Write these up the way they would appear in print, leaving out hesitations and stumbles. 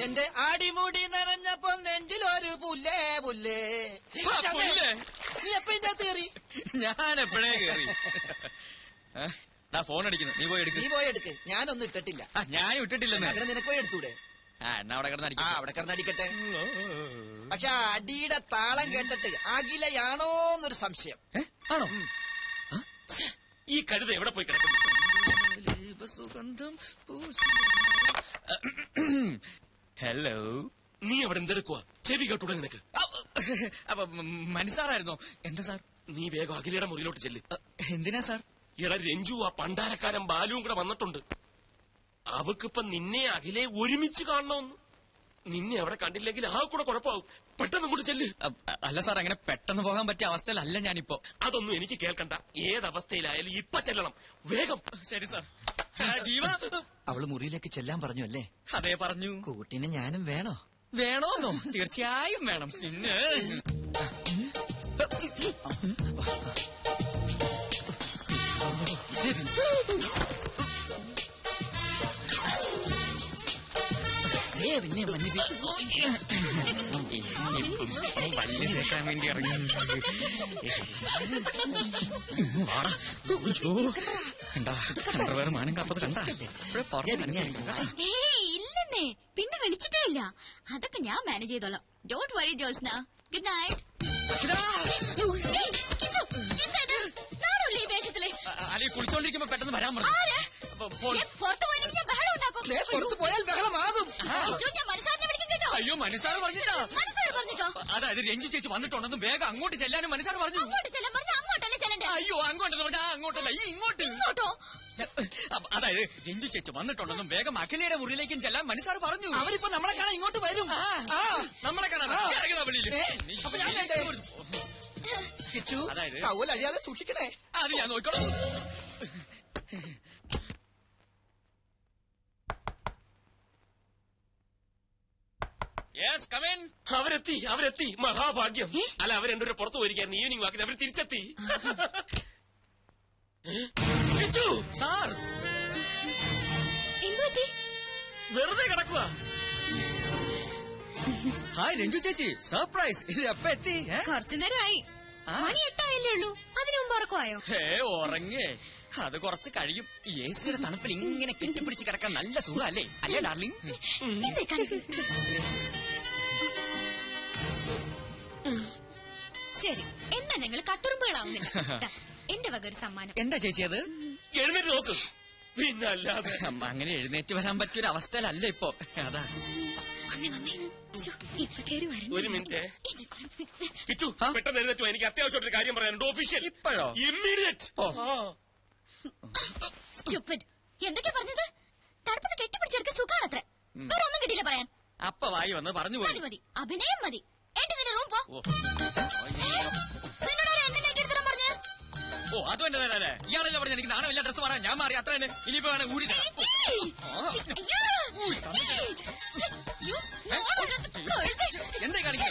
എന്റെ അടിമുടി നിറഞ്ഞപ്പോ നെഞ്ചിലൊരു പുല്ലേ പുല്ലേ. നീ എപ്പ ഇതിന്റെ അകത്ത് കയറി? ഞാൻ എപ്പോഴേ കയറി. ഫോൺ അടിക്കുന്നു, നീ പോയി എടുക്ക്. ഞാനൊന്നും ഇട്ടിട്ടില്ല. ഞാനും ഇട്ടിട്ടില്ലെന്ന്. അങ്ങനെ നിനക്ക് പോയി എടുത്തൂടെ? എന്നാ അവിടെ കിടന്നടിക്കട്ടെ. പക്ഷെ അടിയുടെ താളം കേട്ടിട്ട് അഖിലയാണോന്നൊരു സംശയം. ആണോ? ഈ കഴുത എവിടെ പോയി കിടക്കുന്നു? ഹലോ, നീ അവിടെ എന്തെടുക്കുക? ചെവി കേട്ടൂടെ നിനക്ക്? അപ്പൊ മനസ്സാറായിരുന്നോ? എന്താ സാർ? നീ വേഗം അഖിലയുടെ മുറിയിലോട്ട് ചെല്ല്. എന്തിനാ സാർ? എടാ രഞ്ജു, ആ പണ്ടാരക്കാരൻ ബാലുവും കൂടെ വന്നിട്ടുണ്ട്. അവക്കിപ്പൊ നിന്നെ അഖിലെ ഒരുമിച്ച് കാണണമെന്ന്. നിന്നെ അവിടെ കണ്ടില്ലെങ്കിൽ ആ കൂടെ കുഴപ്പമാവും. പെട്ടെന്ന് കൂടെ ചെല്ല്. അല്ല സാർ, അങ്ങനെ പെട്ടെന്ന് പോകാൻ പറ്റിയ അവസ്ഥയിലല്ല ഞാനിപ്പോ. അതൊന്നും എനിക്ക് കേൾക്കണ്ട. ഏതവസ്ഥയിലായാലും ഇപ്പൊ ചെല്ലണം. വേഗം. ശരി സാർ. ജീവ, അവള് മുറിയിലേക്ക് ചെല്ലാൻ പറഞ്ഞു അല്ലേ? അതേ പറഞ്ഞു. കൂട്ടിന് ഞാനും വേണോ? വേണോന്നോ? തീർച്ചയായും വേണം. പിന്നെ പിന്നെ പല്ല് തേക്കാൻ വേണ്ടി ഇറങ്ങി. അണ്ടർവെയർ മാനം കാത്തത് കണ്ടാ? ഇല്ലെന്നേ, പിന്നെ വിളിച്ചിട്ടേ ഇല്ല. അതൊക്കെ ഞാൻ മാനേജ് ചെയ്തോളാം. Don't worry Jyotsna. Good night. അല്ലെ കുളിച്ചോണ്ടിരിക്കുമ്പോ പെട്ടെന്ന് വരാൻ പറഞ്ഞു. പുറത്തു പോയില്ലെങ്കിൽ ഞാൻ ബഹളം ഉണ്ടാക്കും. പുറത്ത് പോയാൽ ബഹളമാകും. ഞാൻ മനസ്സാറിനെ വിളിക്കും കേട്ടോ. അയ്യോ, മനസ്സാറ് പറഞ്ഞിട്ടോ? പറഞ്ഞിട്ടോ? അതായത് രഞ്ജി ചേച്ചി വന്നിട്ടുണ്ടെന്ന് വേഗം അങ്ങോട്ട് ചെല്ലാനും മനസ്സാറ് പറഞ്ഞു. അങ്ങോട്ട് ചെല്ലാൻ പറഞ്ഞ അങ്ങോട്ടല്ലേ ചെല്ലണ്ടേ? അയ്യോ, അങ്ങോട്ട് പറഞ്ഞാ അങ്ങോട്ടല്ല, ഈ ഇങ്ങോട്ടോ. അതായത് രഞ്ജി ചേച്ചി വന്നിട്ടുണ്ടെന്നും വേഗം അഖിലയുടെ മുറിയിലേക്കും ചെല്ലാൻ മനസ്സാറ് പറഞ്ഞു. അവരിപ്പോ നമ്മളെ കാണാൻ ഇങ്ങോട്ട് വരും. നമ്മളെ കാണാൻ അതായത് കൗവൽ അഴിയാതെ സൂക്ഷിക്കണേ. അത് ഞാൻ നോക്കണം. അവരെത്തി. മഹാഭാഗ്യം. അല്ല, അവർ രണ്ടുപേരും പുറത്തു പോയിരിക്കായിരുന്നു. ഈവനിങ് വാക്കിന് അവർ തിരിച്ചെത്തി. സാർ വെറുതെ കിടക്കുക. ഹായ് രഞ്ജു ചേച്ചി, സർപ്രൈസ്. ഇത് എപ്പ എത്തി? കുറച്ചു നേരമായി. മണി 8 ഉള്ളൂ. അതിനു മുമ്പ് ഉറക്കമായോ? ഉറങ്ങേ, അത് കുറച്ച് കഴിയും. ഈ എസിയുടെ തണുപ്പിൽ ഇങ്ങനെ കെട്ടിപ്പിടിച്ച് കിടക്കാൻ നല്ല സുഖല്ലേ? അല്ലേ ഡാർലിംഗ്? ശരി, എന്നാ ഞങ്ങൾ കട്ടുറുമ്പുകളാവുന്നില്ല. എന്റെ വക ഒരു സമ്മാനം. എന്താ ചേച്ചി അത്? എഴുന്നേറ്റ് നോക്ക്. പിന്നല്ലാതെ അങ്ങനെ എഴുന്നേറ്റ് വരാൻ പറ്റിയൊരു അവസ്ഥയിലല്ല ഇപ്പൊ. അതാ ഒരു മിനിറ്റ്. കിച്ചു, പെട്ടെന്ന് എഴുന്നേറ്റോ. എനിക്ക് അത്യാവശ്യമായിട്ടൊരു കാര്യം പറയാനുണ്ട്. ഒഫീഷ്യൽ. ഇപ്പോഴോ? ഇമ്മീഡിയറ്റ്. എന്തൊക്കെയാ പറഞ്ഞത്? തണുപ്പത്ത് കെട്ടിപ്പിടിച്ചെടുക്ക സുഖാണത്രേ. വേറെ ഒന്നും കിട്ടിയില്ല പറയാൻ. അപ്പ വായി വന്ന് പറഞ്ഞു പോയി. മതി, അഭിനയം മതി. നിന്റെ റൂം പോ. ഓ, അത് തന്നെ തന്നെ. ഇയാളെല്ലാം പറഞ്ഞ എനിക്ക് നാണമില്ല, ഡ്രസ് മാറാൻ. ഞാൻ മാറി, അത്ര തന്നെ. ഇനിയിപ്പോ വേണം ഊരി തരാം. എന്താ കാണിക്കേ?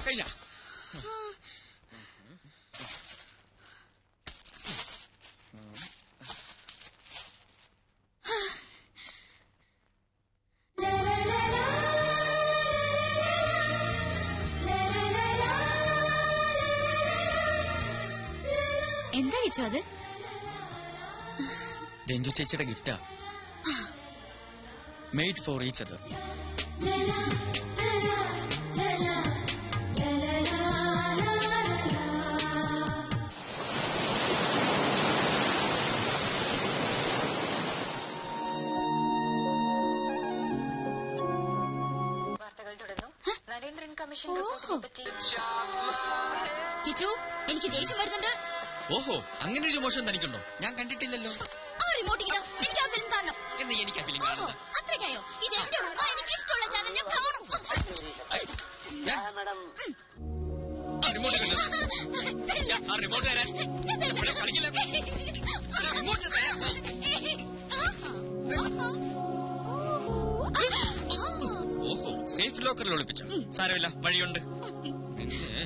കഴിഞ്ഞ എന്താ വെച്ചോ അത്? രഞ്ജു ചേച്ചിയുടെ ഗിഫ്റ്റാ. Made for each other. Kichu, എനിക്ക് ദേഷ്യം വരുന്നുണ്ട്. ഓഹോ, അങ്ങനെ ഒരു മോശം തനിക്കുണ്ടോ? ഞാൻ കണ്ടിട്ടില്ലല്ലോ. ആ റിമോട്ട് ഇങ്ങനെ. എനിക്ക് ആ ഫിലിം കാണണം. എന്ന് എനിക്ക് ആ ഫിലിം കാണണ്ട. അത്രയ്ക്കായോ? ഇത് എന്റെ റൂമാ. എനിക്ക് ഇഷ്ടമുള്ള ചാനൽ ഞാൻ കാണും. റിമോട്ട് തരാൻ കളിക്കില്ല. റിമോട്ട് തരാൻ. ഓഹോ, സേഫ് ലോക്കറിൽ ഒളിപ്പിച്ച. സാരമില്ല, വഴിയുണ്ട്.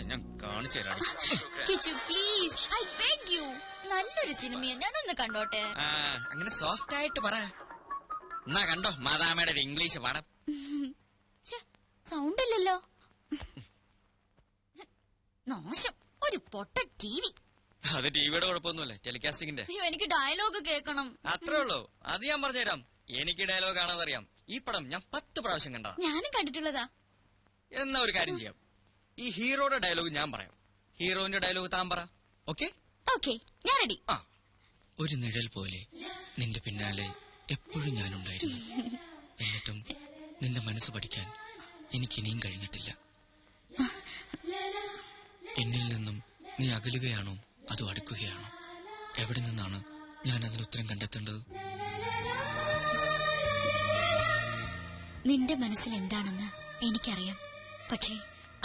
ഞാൻ കാണിച്ചു തരാം. Kichu please I beg you. നല്ലൊരു സിനിമയാ, ഞാനൊന്ന് കണ്ടോട്ടെ. അങ്ങനെ സോഫ്റ്റ് ആയിട്ട് പറ. എന്നാ കണ്ടോ മാതാമയുടെ ഒരു ഇംഗ്ലീഷ് പാഠം. സൗണ്ട് ഇല്ലല്ലോ. നാശം, ഒരു പൊട്ട ടിവി. അത് ടിവിയുടെ കുഴപ്പമൊന്നുമല്ല, ടെലികാസ്റ്റിംഗിന്റെ. അയ്യോ, എനിക്ക് ഡയലോഗ് കേൾക്കണം. അത്രേ ഉള്ളൂ, അത് ഞാൻ പറഞ്ഞുതരാം. എനിക്ക് ഡയലോഗ് കാണാതെ അറിയാം. ഈ പടം ഞാൻ 10 പ്രാവശ്യം കണ്ടതാ. ഞാനും കണ്ടിട്ടുള്ളതാ. എന്നാ ഒരു കാര്യം ചെയ്യാം, ഈ ഹീറോയുടെ ഡയലോഗ് ഞാൻ പറയാം, ഹീറോയിന്റെ ഡയലോഗ് താൻ പറ. ഓക്കെ ഓക്കെ, ഞാൻ റെഡി. ഒരു നിഴൽ പോലെ നിന്റെ പിന്നാലെ എപ്പോഴും ഞാനുണ്ടായിരുന്നു. എന്നിട്ടും നിന്റെ മനസ്സ് പഠിക്കാൻ എനിക്കിനിയും കഴിഞ്ഞിട്ടില്ല. എന്നിൽ നിന്നും നീ അകലുകയാണോ അതോ അടുക്കുകയാണോ? എവിടെ നിന്നാണ് ഞാൻ അതിനുത്തരം കണ്ടെത്തേണ്ടത്? നിന്റെ മനസ്സിൽ എന്താണെന്ന് എനിക്കറിയാം. പക്ഷേ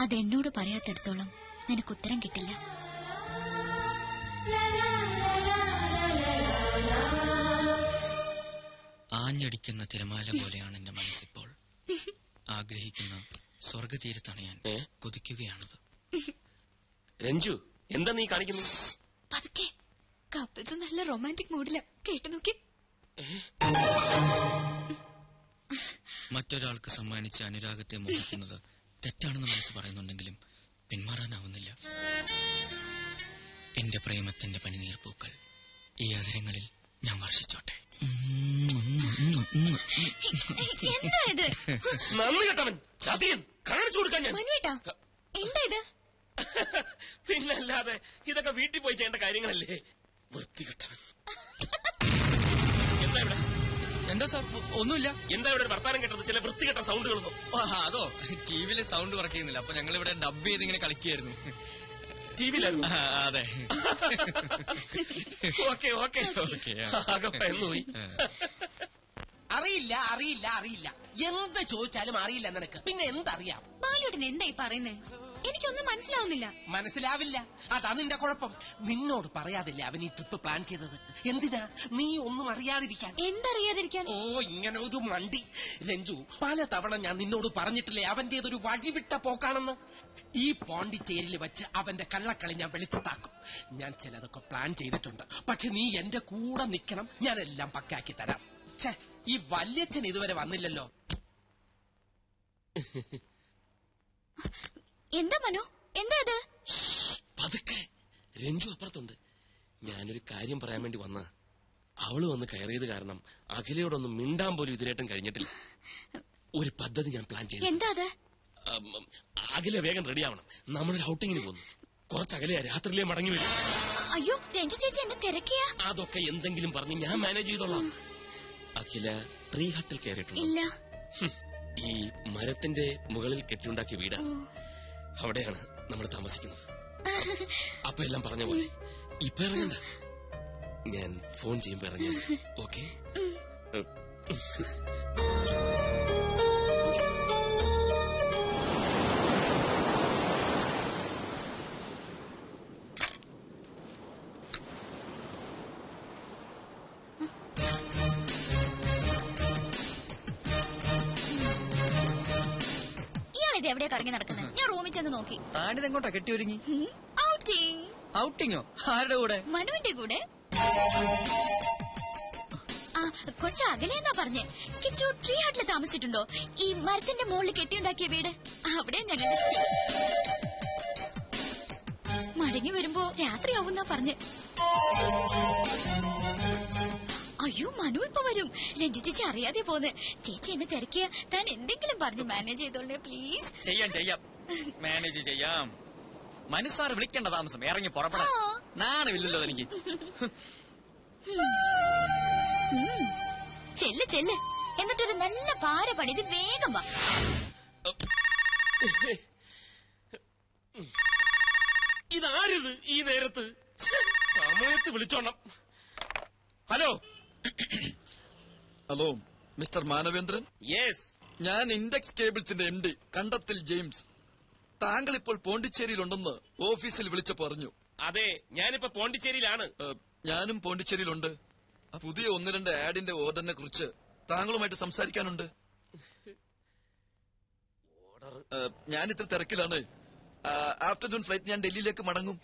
അതെന്നോട് പറയാത്തിടത്തോളം നിനക്ക് ഉത്തരം കിട്ടില്ല. ആഞ്ഞടിക്കുന്ന തിരമാല പോലെയാണ് എന്റെ മനസ്സിപ്പോൾ. ആഗ്രഹിക്കുന്ന സ്വർഗതീരത്തണയാൻ കൊതിക്കുകയാണത്. രഞ്ജു, എന്താ നീ കാണിക്കുന്നത്? പതുക്കെ, കപ്പിൾസ് നല്ല റൊമാൻറ്റിക് മൂഡില. കേട്ടു നോക്കി. മറ്റൊരാൾക്ക് സമ്മാനിച്ച അനുരാഗത്തെ മോഹിക്കുന്നത് തെറ്റാണെന്ന് മനസ്സ് പറയുന്നുണ്ടെങ്കിലും പിന്മാറാനാവുന്നില്ല. എന്റെ പ്രേമത്തിന്റെ പനിനീർ പൂക്കൾ ഈ അവസരങ്ങളിൽ ഞാൻ വർഷിച്ചോട്ടെ. എന്താ ഇത്? നന്ദി കേട്ടവൻ, ചതിയൻ, കാണിച്ചു കൊടുക്കാൻ ഞാൻ. എന്താ ഇത്? പിന്നല്ലാതെ ഇതൊക്കെ വീട്ടിൽ പോയി ചെയ്യേണ്ട കാര്യങ്ങളല്ലേ. വൃത്തികെട്ടവൻ. എന്താ ഇവിടെ? എന്താ സാർ? ഒന്നുമില്ല. എന്താ ഇവിടെ ഒരു വർത്താനം കേട്ടത്? ചില വൃത്തികെട്ട സൗണ്ടുകളൊന്നും. അതോ, ടിവിയില് സൗണ്ട് വർക്ക് ചെയ്യുന്നില്ല, അപ്പൊ ഞങ്ങൾ ഇവിടെ ഡബ് ചെയ്ത് ഇങ്ങനെ കളിക്കുകയായിരുന്നു. ടിവിയിലായിരുന്നു? അതെ. Okay okay. പോയി. അറിയില്ല അറിയില്ല അറിയില്ല, എന്ത് ചോദിച്ചാലും അറിയില്ല നിനക്ക്. പിന്നെ എന്തറിയാം? ബാലുട്ടൻ എന്തായി പറയുന്നേ? എനിക്കൊന്നും മനസ്സിലാവുന്നില്ല. മനസ്സിലാവില്ല, അതാ നിന്റെ കുഴപ്പം. നിന്നോട് പറയാതില്ലേ അവൻ ഈ ട്രിപ്പ് പ്ലാൻ ചെയ്തത്? എന്തിനാ? നീ ഒന്നും അറിയാതിരിക്കാൻ. എന്തറിയാതിരിക്കാൻ? ഓ, ഇങ്ങനെ ഒരു മണ്ടി. രഞ്ജു, പല തവണ ഞാൻ നിന്നോട് പറഞ്ഞിട്ടില്ലേ അവന്റേതൊരു വഴിവിട്ട പോക്കാണെന്ന്. ഈ പോണ്ടിച്ചേരിയിൽ വെച്ച് അവന്റെ കള്ളക്കളി ഞാൻ വെളിച്ചത്താക്കും. ഞാൻ ചിലതൊക്കെ പ്ലാൻ ചെയ്തിട്ടുണ്ട്. പക്ഷെ നീ എന്റെ കൂടെ നിൽക്കണം, ഞാനെല്ലാം പക്കാക്കി തരാം. ഛേ, ഈ വല്യച്ഛൻ ഇതുവരെ വന്നില്ലല്ലോ. എന്താ മനു, എന്താ ഇത്? പതുക്കെ, രഞ്ജു അപ്പുറത്തുണ്ട്. ഞാനൊരു കാര്യം പറയാൻ വേണ്ടി വന്ന അവള് വന്ന് കയറിയത് കാരണം അഖിലയോടൊന്നും മിണ്ടാൻ പോലും ഇതിനായിട്ടും കഴിഞ്ഞിട്ടില്ല. ഒരു പദ്ധതി ഞാൻ പ്ലാൻ ചെയ്തു. എന്താ അത്? അഖില വേഗം റെഡിയാവണം, നമ്മളൊരു ഔട്ടിങ്ങിന് പോകുന്നു. കുറച്ചകലെയാ, രാത്രിയിലേ മടങ്ങി വരും. അയ്യോ, രഞ്ജു ചേച്ചി എന്നെ തിരക്കിയ. അതൊക്കെ എന്തെങ്കിലും പറഞ്ഞ് ഞാൻ മാനേജ് ചെയ്തോളാം. അഖില ട്രീ ഹട്ടിൽ കയറിയിട്ടുണ്ട്. ഇല്ല. ഈ മരത്തിന്റെ മുകളിൽ കെട്ടിയുണ്ടാക്കിയ വീടാ, അവിടെയാണ് നമ്മൾ താമസിക്കുന്നത്. അപ്പൊ എല്ലാം പറഞ്ഞ പോലെ ഇപ്പൊ ഇറങ്ങണ്ട, ഞാൻ ഫോൺ ചെയ്യുമ്പോ ഇറങ്ങി. ഓക്കെ? ഇത് എവിടെയാ കറങ്ങി നടക്കുന്നത്? ഞാൻ റൂമിൽ ചെന്ന് നോക്കി. താനിതെങ്ങോട്ടാ കെട്ടി ഒരുങ്ങി? ഔട്ടിങ്. ഔട്ടിങ്ങോ? ആരുടെ കൂടെ? മനുവിന്റെ കൂടെ. കുറച്ച് അകലെന്നാ പറഞ്ഞേ. കിച്ചു ട്രീ ഹട്ടിൽ താമസിച്ചിട്ടുണ്ടോ? ഈ മരത്തിന്റെ മുകളിൽ കെട്ടിയുണ്ടാക്കിയ വീട്, അവിടെ ഞങ്ങൾ മടങ്ങി വരുമ്പോ രാത്രിയാവുന്നാ പറഞ്ഞ്. അയ്യോ, മനു ഇപ്പൊ വരും. രഞ്ജു ചേച്ചി അറിയാതെ പോന്ന്. ചേച്ചി എന്നെ തിരക്കിയ താൻ എന്തെങ്കിലും പറഞ്ഞ് മാനേജ് ചെയ്തോളേ പ്ലീസ്. ചെയ്യാം, മാനേജ് ചെയ്യാം. മനസ്സാറ് വിളിക്കേണ്ട താമസം, ഇറങ്ങി പുറപ്പെടാം. നാണമില്ലല്ലോ എനിക്ക്. ചെല്ല്, എന്നിട്ടൊരു നല്ല പാര പണിത് വേഗം വാ. ഇതാരിത് ഈ നേരത്ത്? സമയത്ത് വിളിച്ചോണം. Hello hello, mister Manavendran. Yes, ഞാൻ ഇൻഡെക്സ് കേബിൾസിന്റെ MD കണ്ടത്തിൽ ജെയിംസ്. താങ്കൾ ഇപ്പോൾ പോണ്ടിച്ചേരിയിലുണ്ടെന്ന് ഓഫീസിൽ വിളിച്ചു പറഞ്ഞു. അതെ, ഞാനിപ്പോ പോണ്ടിച്ചേരിയിലാണ്. ഞാനും പോണ്ടിച്ചേരിയിലുണ്ട്. പുതിയ 1-2 ആഡിന്റെ ഓർഡറിനെ കുറിച്ച് താങ്കളുമായിട്ട് സംസാരിക്കാനുണ്ട്. ഞാൻ ഇത്ര തിരക്കിലാണ്. ആഫ്റ്റർനൂൺ ഫ്ലൈറ്റ് ഞാൻ ഡൽഹിയിലേക്ക് മടങ്ങും.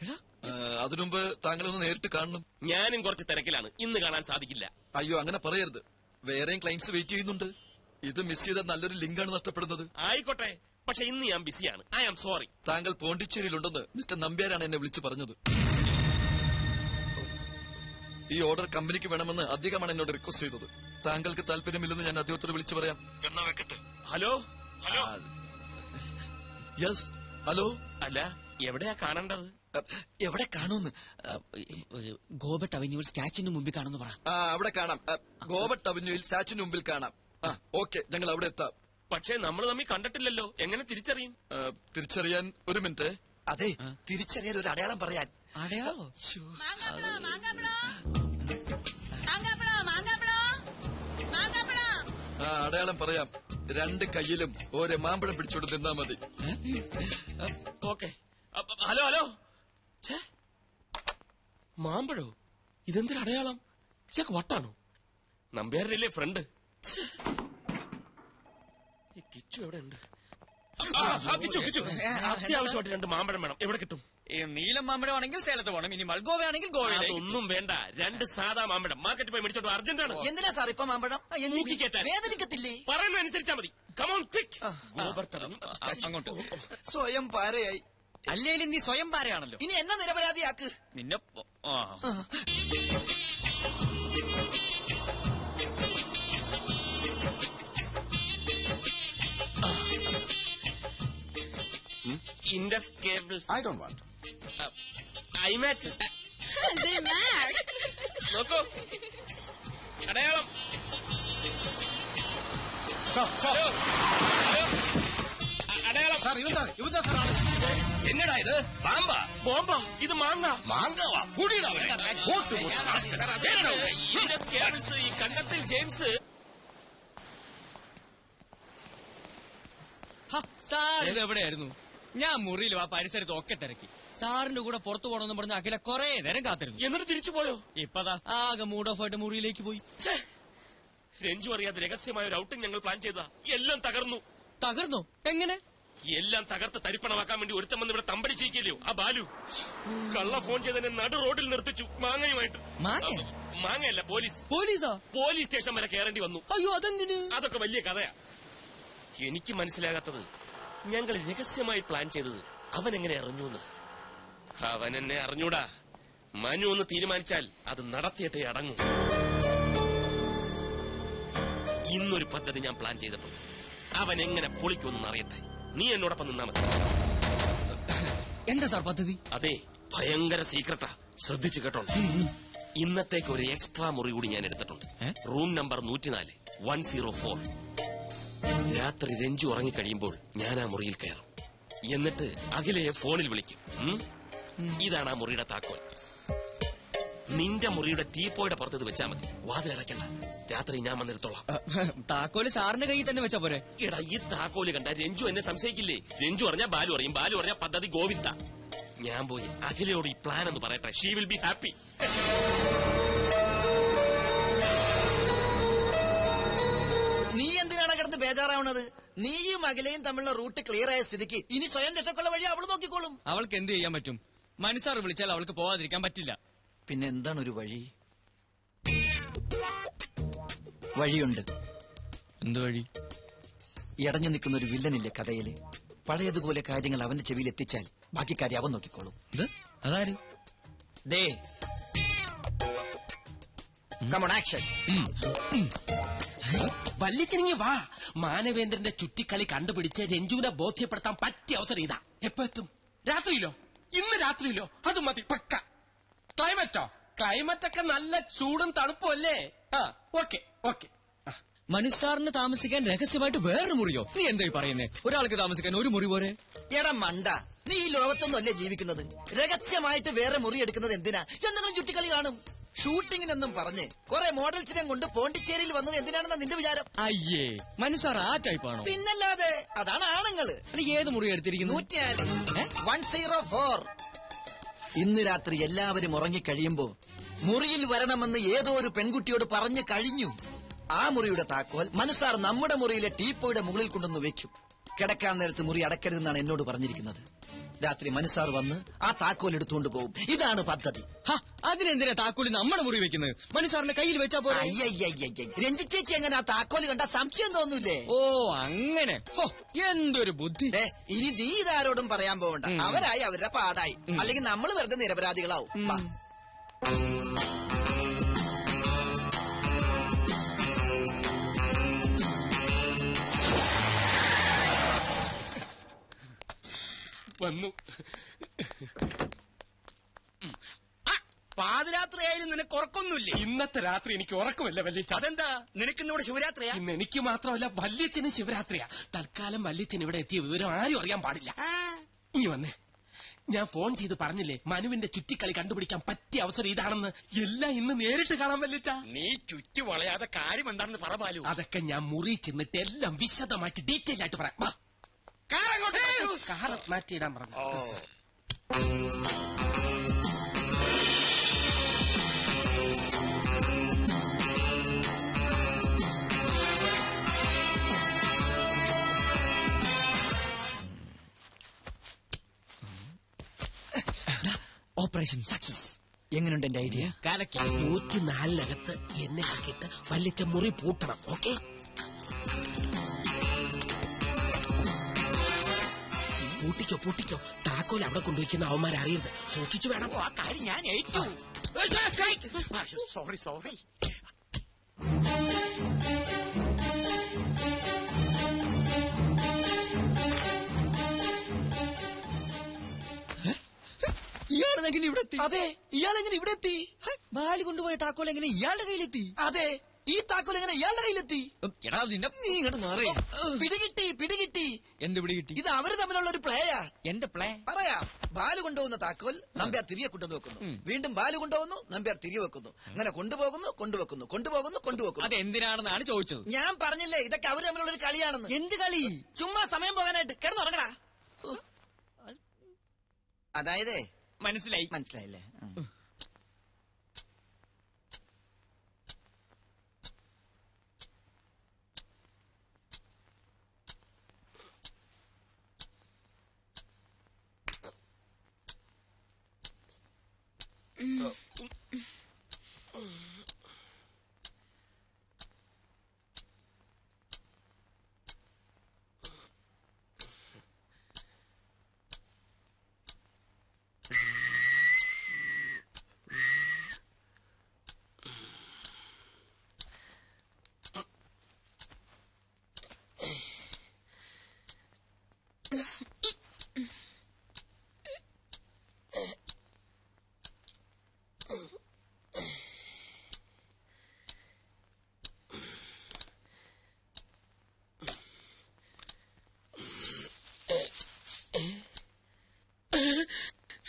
അതിനുമുമ്പ് താങ്കളെ ഒന്ന് നേരിട്ട് കാണണം. ഞാനും കുറച്ച് തിരക്കിലാണ്, ഇന്ന് കാണാൻ സാധിക്കില്ല. അയ്യോ, അങ്ങനെ പറയരുത്. വേറെയും ക്ലയൻസ് വെയിറ്റ് ചെയ്യുന്നുണ്ട്. ഇത് മിസ് ചെയ്ത നല്ലൊരു ലിങ്കാണ് നഷ്ടപ്പെടുന്നത്. ആയിക്കോട്ടെ, പക്ഷെ ഇന്ന് ഞാൻ ബിസിയാണ്. I am sorry. താങ്കൾ പോണ്ടിച്ചേരിയിലുണ്ടെന്ന് മിസ്റ്റർ നമ്പ്യാരാണ് എന്നെ വിളിച്ചു പറഞ്ഞത്. ഈ ഓർഡർ കമ്പനിക്ക് വേണമെന്ന് അദ്ദേഹമാണ് എന്നോട് റിക്വസ്റ്റ് ചെയ്തത്. താങ്കൾക്ക് താല്പര്യമില്ലെന്ന് ഞാൻ അദ്ദേഹത്തോട് വിളിച്ചു പറയാം. എന്നാ വെക്കട്ടെ. Hello hello. Yes, hello. അല്ല, എവിടെയാ കാണേണ്ടത്? എവിടെ കാണൂന്ന്? ഗോബട്ട് അവന്യൂവിൽ സ്റ്റാച്യുവിന് മുമ്പിൽ കാണുന്നു പറ. അവിടെ കാണാം. ഗോബട്ട് അവന്യൂവിൽ സ്റ്റാച്യുവിന് മുമ്പിൽ കാണാം. ഓക്കെ, ഞങ്ങൾ അവിടെ എത്താം. പക്ഷേ നമ്മൾ തമ്മിൽ കണ്ടിട്ടില്ലല്ലോ, എങ്ങനെ തിരിച്ചറിയും? തിരിച്ചറിയാൻ ഒരു മിനിറ്റ്. അതെ, തിരിച്ചറിയാൻ ഒരു അടയാളം പറയാൻ. അടയാളോ? അടയാളം പറയാം. രണ്ട് കയ്യിലും ഓരോ മാമ്പഴം പിടിച്ചോണ്ട് നിന്നാ മതി. ഓക്കെ. Hello hello. മാമ്പഴോ? ഇതെന്തൊരു അടയാളം? ഇതൊക്കെ വട്ടാണോ? നമ്പ്യാരല്ലേ ഫ്രണ്ട്? ഈ കിച്ചു എവിടെ ഉണ്ട്? കിച്ചു കിച്ചു, അത്യാവശ്യമായിട്ട് 2 മാമ്പഴം വേണം. എവിടെ കിട്ടും? നീലം മാമ്പഴമാണെങ്കിൽ സേലത്ത് പോകണം, ഇനി മൽഗോവയാണെങ്കിൽ ഗോവയിൽ. ഒന്നും വേണ്ട, 2 സാധാ മാമ്പഴം മാർക്കറ്റിൽ പോയി മേടിച്ചോട്ട്. അർജന്റാണ്. എന്തിനാ സാർ ഇപ്പൊ മാമ്പഴം? വേദനിക്കത്തില്ലേ? പറയുന്നത് അനുസരിച്ചാ മതി. Come on quick. അങ്ങോട്ട്. സ്വയം പാരയായി. അല്ലേലും നീ സ്വയം പാരയാണല്ലോ. ഇനി എന്നെ നിരപരാധിയാക്ക്. നിന്നെ Indus cables. I don't want. IMAT. They're mad. നോക്കൂ, അടയാളം. Sir, അടയാളം. sir, ഇവന്താ സാറാണ്. എന്നടാ ഇത്? പാമ്പാ? ബോംബാ? ഇത് മാങ്ങ. മാങ്കവാ കൂടിയിടാ. ഇൻഡസ് കേബിൾസ്, ഈ കണ്ടത്തിൽ ജെയിംസ്. സാർ ഇത് എവിടെയായിരുന്നു? ഞാൻ മുറിയിലും ആ പരിസരത്തും ഒക്കെ തിരക്കി. സാറിന്റെ കൂടെ പുറത്തു പോകണമെന്ന് പറഞ്ഞ അഖില കൊറേ നേരം കാത്തിരുന്നു. എന്നിട്ട് തിരിച്ചു പോയോ? ഇപ്പതാ ആകെ മൂഡ് ഓഫ് ആയിട്ട് മുറിയിലേക്ക് പോയി. രഞ്ജു അറിയാതെ രഹസ്യമായ ഒരു ഔട്ടിംഗ് ഞങ്ങൾ പ്ലാൻ ചെയ്താ. എല്ലാം തകർന്നു. തകർന്നോ? എങ്ങനെ? എല്ലാം തകർത്ത് തരിപ്പണമാക്കാൻ വേണ്ടി ഒരുത്തം വന്ന് ഇവിടെ തമ്പടി ചെയ്യില്ലയോ ആ ബാലു. കള്ള ഫോൺ ചെയ്തതിനെ നടു റോഡിൽ നിർത്തിച്ചു മാങ്ങയുമായിട്ട്. മാങ്ങയല്ല, പോലീസ്. പോലീസാ? പോലീസ് സ്റ്റേഷൻ വരെ കയറേണ്ടി വന്നു. അയ്യോ, അതെന്തിന്? അതൊക്കെ വലിയ കഥയാ. എനിക്ക് മനസ്സിലാകാത്തത്, ഞങ്ങൾ രഹസ്യമായി പ്ലാൻ ചെയ്തത് അവൻ എങ്ങനെ അറിഞ്ഞൂന്ന്. അവൻ എന്നെ അറിഞ്ഞൂടാ. മനു ഒന്ന് തീരുമാനിച്ചാൽ അത് നടത്തിയിട്ടേ അടങ്ങും. ഇന്നൊരു പദ്ധതി ഞാൻ പ്ലാൻ ചെയ്തിട്ടുണ്ട്. അവൻ എങ്ങനെ പൊളിക്കുമെന്ന് അറിയട്ടെ. നീ എന്നോടൊപ്പം നിന്നാ മതി. എന്താ സാർ പദ്ധതി? അതെ, ഭയങ്കര സീക്രട്ടാ. ശ്രദ്ധിച്ചു കേട്ടോ. ഇന്നത്തേക്ക് ഒരു എക്സ്ട്രാ മുറി കൂടി ഞാൻ എടുത്തിട്ടുണ്ട്. Room number 104, 104. രാത്രി രഞ്ജു ഉറങ്ങിക്കഴിയുമ്പോൾ ഞാൻ ആ മുറിയിൽ കയറും. എന്നിട്ട് അഖിലയെ ഫോണിൽ വിളിക്കും. ഇതാണ് ആ മുറിയുടെ താക്കോൽ. നിന്റെ മുറിയുടെ ടീപ്പോയുടെ പുറത്ത് വെച്ചാ മതി. വാതിലടയ്ക്കണ്ട. രാത്രി ഞാൻ വന്നെടുത്തോളാം. താക്കോല് സാറിന്റെ കയ്യിൽ തന്നെ വെച്ചാ പോരെ? എടാ, ഈ താക്കോല് കണ്ട രഞ്ജു എന്നെ സംശയിക്കില്ലേ? രഞ്ജു അറിഞ്ഞാ ബാലു അറിയും, ബാലു അറിഞ്ഞാ പദ്ധതി ഗോവിന്ദ. ഞാൻ പോയി അഖിലയോട് ഈ പ്ലാൻ എന്ന് പറയട്ടെ. She will be happy. നീ എന്തിനാണ് കിടന്ന് ബേജാറാവണത്? നീയും അഖിലയും തമ്മിലുള്ള റൂട്ട് ക്ലിയർ ആയ സ്ഥിതിക്ക് ഇനി സ്വയം രക്ഷക്കുള്ള വഴി അവള് നോക്കിക്കോളും. അവൾക്ക് എന്ത് ചെയ്യാൻ പറ്റും? മനുസാർ വിളിച്ചാൽ അവൾക്ക് പോവാതിരിക്കാൻ പറ്റില്ല. പിന്നെ എന്താണ് ഒരു വഴി? വഴിയുണ്ട്. എന്ത് വഴി? ഇടഞ്ഞു നിൽക്കുന്ന ഒരു വില്ലനില്ലേ കഥയില്? പഴയതുപോലെ കാര്യങ്ങൾ അവന്റെ ചെവിയിൽ എത്തിച്ചാൽ ബാക്കി കാര്യം അവൻ നോക്കിക്കോളും. അതാര്? ദേ, come on, action. വല്ലിച്ചിനിങ്ങി വാ. മാനവേന്ദ്രന്റെ ചുറ്റിക്കളി കണ്ടുപിടിച്ച് രഞ്ജുവിനെ ബോധ്യപ്പെടുത്താൻ പറ്റിയ അവസരം ഇതാ. എപ്പോ എത്തും? രാത്രിയിലോ? ഇന്ന് രാത്രിയിലോ? അത് മതി, പക്ക. ക്ലൈമറ്റോ? ക്ലൈമറ്റൊക്കെ നല്ല ചൂടും തണുപ്പും അല്ലേ? Okay okay. മനുസാറിന് താമസിക്കാൻ രഹസ്യമായിട്ട് വേറൊരു മുറിയോ? നീ എന്തായി പറയുന്നേ? ഒരാൾക്ക് താമസിക്കാൻ ഒരു മുറി പോരെ? എടാ മണ്ട, നീ ഈ ലോകത്തൊന്നും അല്ലേ ജീവിക്കുന്നത്? രഹസ്യമായിട്ട് വേറെ മുറി എടുക്കുന്നത് എന്തിനാ? എന്തെങ്കിലും ചുറ്റിക്കളി കാണും. ഷൂട്ടിങ്ങിനെന്നും പറഞ്ഞ് കുറെ മോഡൽസിനെ കൊണ്ട് പോണ്ടിച്ചേരിയിൽ വന്നത് എന്തിനാണെന്നാ നിന്റെ വിചാരം? അയ്യേ, മനുസാർ ആ ടൈപ്പാണോ? പിന്നല്ലാതെ, അതാണ് ആണുങ്ങള്. ഏത് മുറി എടുത്തിരിക്കുന്നു? 104. ഇന്ന് രാത്രി എല്ലാവരും ഉറങ്ങിക്കഴിയുമ്പോ മുറിയിൽ വരണമെന്ന് ഏതോ ഒരു പെൺകുട്ടിയോട് പറഞ്ഞു കഴിഞ്ഞു. ആ മുറിയുടെ താക്കോൽ മനുസാർ നമ്മുടെ മുറിയിലെ ടീപ്പോയുടെ മുകളിൽ കൊണ്ടുവന്ന് വെക്കും. കിടക്കാൻ നേരത്ത് മുറി അടക്കരുതെന്നാണ് എന്നോട് പറഞ്ഞിരിക്കുന്നത്. രാത്രി മനുസാർ വന്ന് ആ താക്കോൽ എടുത്തുകൊണ്ട് പോകും. ഇതാണ് പദ്ധതി. അതിനെന്തിനാ താക്കോല് നമ്മുടെ മുറി വെക്കുന്നത്? മനുസാറിന്റെ കയ്യിൽ വെച്ചാ പോലെ. അയ്യയ്യയ്യ, രഞ്ജി ചേച്ചി എങ്ങനെ ആ താക്കോല് കണ്ട സംശയം തോന്നൂലേ? ഓ അങ്ങനെ. എന്തൊരു ബുദ്ധി. ഇനി നീ ഇതാരോടും പറയാൻ പോകണ്ട. അവരായി അവരുടെ പാടായി. അല്ലെങ്കിൽ നമ്മൾ വെറുതെ നിരപരാധികളാവും. വാ. വന്നു. പാതിരാത്രിയായാലും നിനക്ക് ഉറക്കൊന്നുമില്ലേ? ഇന്നത്തെ രാത്രി എനിക്ക് ഉറക്കമില്ല വല്യച്ഛ. അതെന്താ? നിനക്കിന്ന് ഇവിടെ ശിവരാത്രിയാ? ഇന്ന് എനിക്ക് മാത്രമല്ല വല്യച്ഛനും ശിവരാത്രിയാ. തൽക്കാലം വല്യച്ഛൻ ഇവിടെ എത്തിയ വിവരം ആരും അറിയാൻ പാടില്ല. ഇനി വന്നേ, ഞാൻ ഫോൺ ചെയ്ത് പറഞ്ഞില്ലേ മനുവിന്റെ ചുറ്റിക്കളി കണ്ടുപിടിക്കാൻ പറ്റിയ അവസരം ഇതാണെന്ന്. എല്ലാം ഇന്ന് നേരിട്ട് കാണാൻ വല്യച്ഛ. നീ ചുറ്റി വളയാതെ കാര്യം എന്താണെന്ന് പറ ബാലു. അതൊക്കെ ഞാൻ മുറി ചെന്നിട്ട് എല്ലാം വിശദമായിട്ട് ഡീറ്റെയിൽ ആയിട്ട് പറയാം. കാർ മാറ്റിയിടാൻ പറഞ്ഞു. Operation success. എങ്ങനെയുണ്ട് എന്റെ ഐഡിയ? 104-നകത്ത് എന്നെ ആക്കിയിട്ട് വല്യച്ഛ മുറി പൂട്ടണം. ഓക്കെ? പൂട്ടിക്കോ. താക്കോൽ അവിടെ കൊണ്ടുവയ്ക്കുന്ന അവന്മാരെ അറിയരുത്. സൂക്ഷിച്ചു വേണം. ആ കാര്യം ഞാൻ ഏറ്റു. സോറി. ഇയാളെങ്ങനെ ഇവിടെ എത്തി? അതെ, ഇയാളെങ്ങനെ ഇവിടെ എത്തി? ബാലു കൊണ്ടുപോയ താക്കോൽ എങ്ങനെ ഇയാളുടെ കയ്യിലെത്തി? അതെ, ഈ താക്കോൽ എങ്ങനെ ഇയാളുടെ കയ്യിലെത്തി? എടാ നിന്റെ നീ ഇങ്ങോട്ട് മാറി. പിടികിട്ടി. എന്ത് പിടികിട്ടി? ഇത് അവര് തമ്മിലുള്ള ഒരു പ്ലേയാ. എന്റെ പ്ലേ പറയാം. ബാലു കൊണ്ടുപോകുന്ന താക്കോൽ നമ്പ്യാർ തിരികെ കൊണ്ടുവന്ന് വെക്കുന്നു. വീണ്ടും ബാലു കൊണ്ടുപോകുന്നു, നമ്പ്യാർ തിരികെ വെക്കുന്നു. അങ്ങനെ കൊണ്ടുപോകുന്നു. അതെന്തിനാണെന്നാണ് ചോദിച്ചത്. ഞാൻ പറഞ്ഞില്ലേ ഇതൊക്കെ അവര് തമ്മിലുള്ള ഒരു കളിയാണെന്ന്. എന്ത് കളി? ചുമ്മാ സമയം പോകാനായിട്ട് കിടന്നുറങ്ങടാ. അതായത് മനസ്സിലായില്ലേ?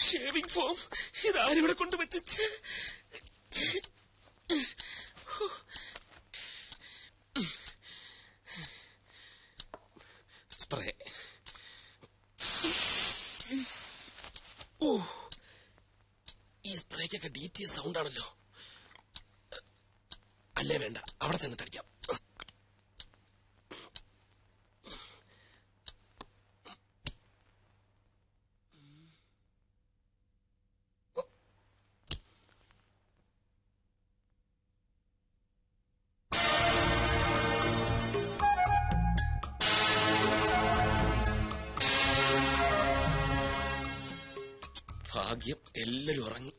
ഷേവിംഗ് ഫോം ഇതാരിവിടെ കൊണ്ടുവച്ചു. സ്പ്രേ. ഈ സ്പ്രേക്കൊക്കെ DTS സൗണ്ട് ആണല്ലോ. അല്ലേ വേണ്ട, അവിടെ ചെന്നിട്ട് അടിക്കാം. ഭാഗ്യം എല്ലാരും ഉറങ്ങി.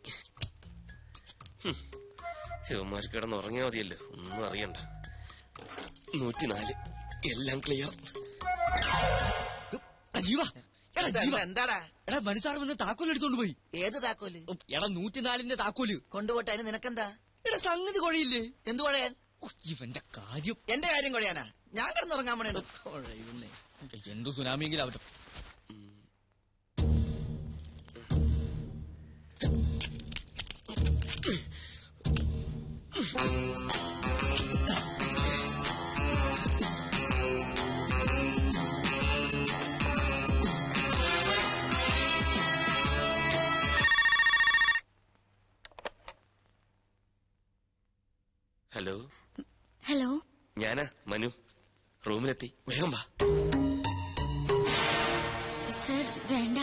ഇവന്മാർ കിടന്ന് ഉറങ്ങിയാ മതിയല്ലോ, ഒന്നും അറിയണ്ട. 104 എല്ലാം ക്ലിയർ. എന്താടാ? എടാ മനുസാർ വന്ന് താക്കോൽ എടുത്തോണ്ട് പോയി. ഏത് താക്കോല്? എടാ 104-ന്റെ താക്കോല് കൊണ്ടുപോട്ടെ. അതിന് നിനക്കെന്താ? എടാ സംഗതി കുഴയില്ലേ? എന്തു കുഴയാൻ? ഇവന്റെ കാര്യം. എന്റെ കാര്യം കുഴയാനാ? ഞാൻ കിടന്നുറങ്ങാൻ വേണേ. എന്തു സുനാമിയെങ്കിലും ആവട്ടെ. ഹലോ, ഞാനാ മനു. റൂമിലെത്തി, വേഗം വാ. സർ വേണ്ട,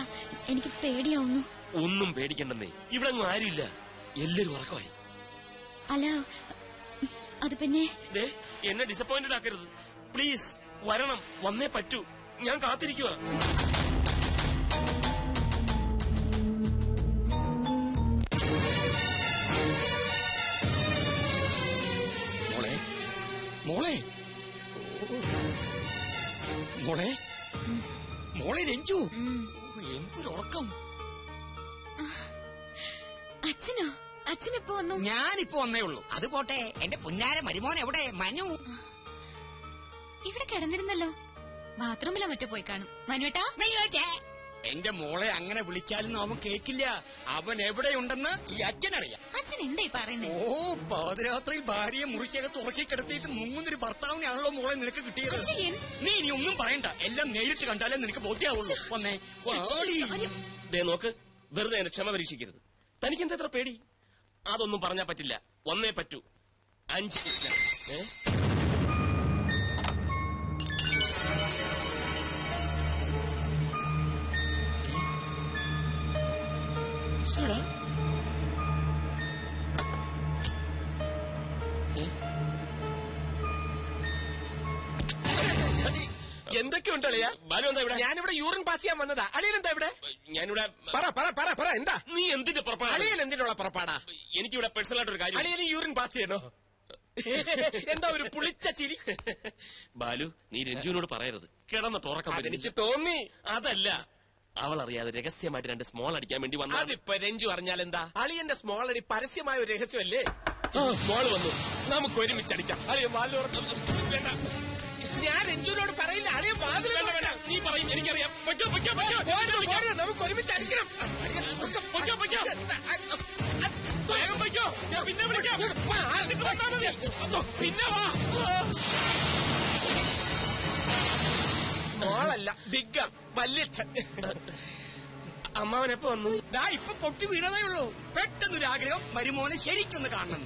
എനിക്ക് പേടിയാവുന്നു. ഒന്നും പേടിക്കണ്ടെന്നേ, ഇവിടെ ഒന്നും ആരുമില്ല, എല്ലാരും ഉറക്കമായി. അല്ല അത് പിന്നെ ദേ, എന്നെ ഡിസപ്പോയിന്റഡ് ആക്കരുത് പ്ലീസ്. വരണം, വന്നേ പറ്റൂ, ഞാൻ കാത്തിരിക്കുക. മോളെ മോളെ മോളെ മോളെ രഞ്ജു, എന്തൊരു ഉറക്കം. അച്ഛനോ? അച്ഛനെപ്പോ വന്നു? ഞാനിപ്പോ വന്നേ ഉള്ളൂ. അത് പോട്ടെ, എന്റെ പുന്നാര മരുമോൻ എവിടെ? മനു ഇവിടെ കിടന്നിരുന്നല്ലോ. ബാത്റൂമിലോ മറ്റോ പോയി കാണും. മനുവേട്ടാ, എന്റെ മോളെ അങ്ങനെ വിളിച്ചാലൊന്നും അവൻ കേക്കില്ല. അവൻ എവിടെയുണ്ടെന്ന് ഈ അച്ഛനറിയാം. അച്ഛൻ എന്തായി പറയുന്നേ? ഓ, പാതിരാത്രിയിൽ ഭാര്യയെ മുറിക്കകത്ത് ഉറക്കി കിടത്തിയിട്ട് മുങ്ങുന്നൊരു ഭർത്താവിനാണല്ലോ മോളെ നിനക്ക് കിട്ടിയത്. നീ ഇനി ഒന്നും പറയണ്ട, എല്ലാം നേരിട്ട് കണ്ടാലേ നിനക്ക് ബോധ്യാവുള്ളൂ. വന്നേ വാടി. ദേ നോക്ക്, വെറുതെ എന്നെ ക്ഷമ പരീക്ഷിക്കരുത്. തനിക്ക് എന്താ പേടി? അതൊന്നും പറഞ്ഞാ പറ്റില്ല, വന്നേ പറ്റൂ. 5 എന്തൊക്കെയുണ്ട് അളിയ? ബാലു എന്താ ഇവിടെ? ഞാനിവിടെ യൂറിൻ പാസ് ചെയ്യാൻ വന്നതാ. അളിയൻ എന്താ ഇവിടെ? ഞാനിവിടെ പറ പറ പറ പറ, എന്താ? നീ എന്തിന്റെ പുറപ്പാടാ? അളിയൻ എന്തിനുള്ള പുറപ്പാടാ? എനിക്കിവിടെ പേഴ്സണൽ ആയിട്ടൊരു കാര്യം. അളിയന് യൂറിൻ പാസ് ചെയ്യണോ? എന്താ ഒരു പുളിച്ച ചിരി? ബാലു, നീ രഞ്ജുവിനോട് പറയരുത്, കിടന്നിട്ട് ഉറക്കം എനിക്ക് വരുന്നില്ല. തോന്നി. അതല്ല, അവൾ അറിയാതെ രഹസ്യമായിട്ട് 2 സ്മോൾ അടിക്കാൻ വേണ്ടി വന്ന. അതിപ്പോ രഞ്ജു അറിഞ്ഞാൽ എന്താ? അളിയന്റെ സ്മോൾ അടി പരസ്യമായ ഒരു രഹസ്യമല്ലേ? സ്മോൾ വന്നു, നമുക്ക് ഒരുമിച്ചടിക്കാം. അളിയൻ വാതിൽ വേണ്ട, ഞാൻ രഞ്ജുവിനോട് പറയില്ല. അളിയൻ വാതിൽ നീ പറയും, എനിക്കറിയാം. പൊയ്ക്കോ, പൊയ്ക്കോ, പൊയ്ക്കോ. നമുക്ക് ഒരുമിച്ച് അടിക്കണം. പൊയ്ക്കോ, പൊയ്ക്കോ. വേഗം പൊയ്ക്കോ, ഞാൻ പിന്നെ വിളിക്കാം. ആദ്യത്തെ വന്നാ മതി. പിന്നെ വാ. മോളല്ല, ബിഗ്ഗ വല്യച്ഛൻ. അമ്മാവൻ എപ്പോ വന്നു? ദാ ഇപ്പൊ പൊട്ടി വീണതേ ഉള്ളൂ. പെട്ടെന്നൊരു ആഗ്രഹം മരുമോനെ ശരിക്കൊന്ന് കാണണം.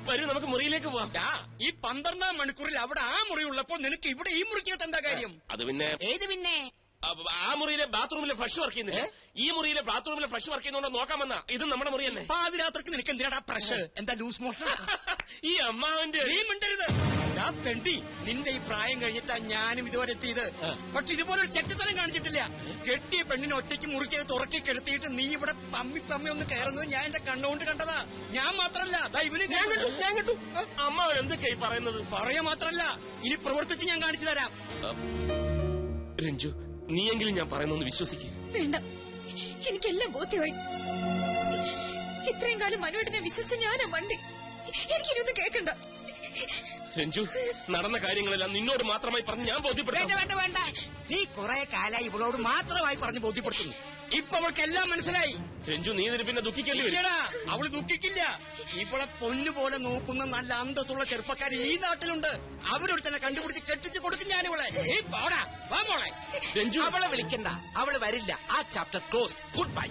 വരൂ, നമുക്ക് മുറിയിലേക്ക് പോവാം. ദാ, ഈ 12-ാം മണിക്കൂറിൽ അവിടെ ആ മുറി ഉള്ളപ്പോൾ നിനക്ക് ഇവിടെ ഈ മുറിക്കകത്ത് എന്താ കാര്യം? അത് പിന്നെ ഏത് പിന്നെ? ആ മുറിയിലെ ബാത്റൂമിലെ ഫ്ലഷ് വർക്ക് ചെയ്യുന്നില്ല. ഈ മുറിയിലെ ബാത്റൂമിലെ ഫ്ലഷ് വർക്ക് ചെയ്യുന്നോണ്ട് നോക്കാൻ വന്നാ. ഇത് നമ്മുടെ മുറി തന്നെ. പാതിരാത്രിക്ക് നിനക്ക് എന്തിനാടാ പ്രഷർ? എന്താ ലൂസ് മോഷൻ? ഈ അമ്മാവന്റെ നീ മിണ്ടരുത്. ദാ തെണ്ടി, നിന്റെ ഈ പ്രായം കഴിഞ്ഞിട്ടാ ഞാനും ഇതുവരെ എത്തിയത്. പക്ഷെ ഇതുപോലെ ഒരു ചെറ്റത്തരം കാണിച്ചിട്ടില്ല. കെട്ടിയ പെണ്ണിനെ ഒറ്റയ്ക്ക് മുറിക്കകത്ത് ഉറക്കി കിടത്തിയിട്ട് നീ ഇവിടെ പമ്മി പമ്മി ഒന്ന് കയറുന്നത് ഞാൻ എന്റെ കണ്ണുകൊണ്ട് കണ്ടതാ. ഞാൻ മാത്രല്ല, ദാ ഇവന് ഞാൻ കണ്ടു. അമ്മാവൻ എന്തൊക്കെയായി പറയുന്നത്? പറയാ മാത്രല്ല, ഇനി പ്രവർത്തിച്ച് ഞാൻ കാണിച്ചു തരാം. രഞ്ജു, നീയെങ്കിലും ഞാൻ പറയുന്നൊന്ന് വിശ്വസിക്കും. വേണ്ട, എനിക്കെല്ലാം ബോധ്യമായി. ഇത്രയും കാലം മനുവേട്ടനെ വിശ്വസിച്ച ഞാനാ വണ്ടി. എനിക്കിനൊന്നും കേൾക്കണ്ട. രഞ്ജു, നടന്ന കാര്യങ്ങളെല്ലാം നിന്നോട് മാത്രമായി പറഞ്ഞ് ഞാൻ വേണ്ട ബോധ്യപ്പെടുത്താം. വേണ്ട വേണ്ട, നീ കുറെ കാലായി ഇവളോട് മാത്രമായി പറഞ്ഞ് ബോധ്യപ്പെടുത്തുന്നു. ഇപ്പൊ അവൾക്ക് എല്ലാം മനസ്സിലായി. രഞ്ജു, നീ ഇതിന് പിന്നെ ദുഃഖിക്കേണ്ടി വരും. ഇല്ലടാ, അവള് ദുഃഖിക്കില്ല. ഇവളെ പൊന്നുപോലെ നോക്കുന്ന നല്ല അന്തസ്സുള്ള ചെറുപ്പക്കാർ ഈ നാട്ടിലുണ്ട്. അവരോട് തന്നെ കണ്ടുപിടിച്ച് കെട്ടിച്ച് കൊടുക്കും ഞാനിവളെ. നീ പോടാ, വാ മോളെ. രഞ്ജു, അവളെ വിളിക്കണ്ട, അവള് വരില്ല. ആ ചാപ്റ്റർ ക്ലോസ്ഡ്. Good bye.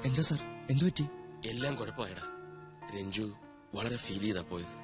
എന്താ സാർ, എന്തു പറ്റി? എല്ലാം കുഴപ്പമായിടാ. രഞ്ജു വളരെ ഫീൽ ചെയ്താ പോയത്.